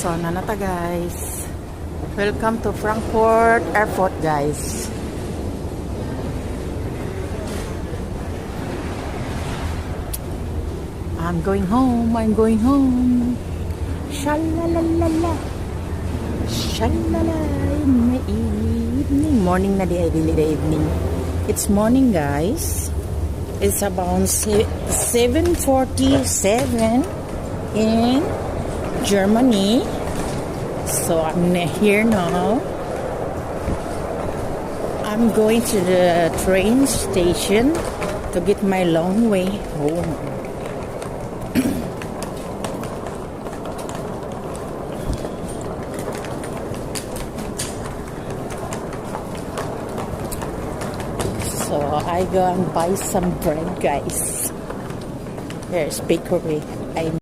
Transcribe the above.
So, nanata guys. Welcome to Frankfurt Airport guys. I'm going home. Shalalala. Shalala in the evening. Morning na di the evening. It's morning guys. It's about 7:47 in Germany. So I'm here now. I'm going to the train station to get my long way home. So I go and buy some bread guys. There's bakery.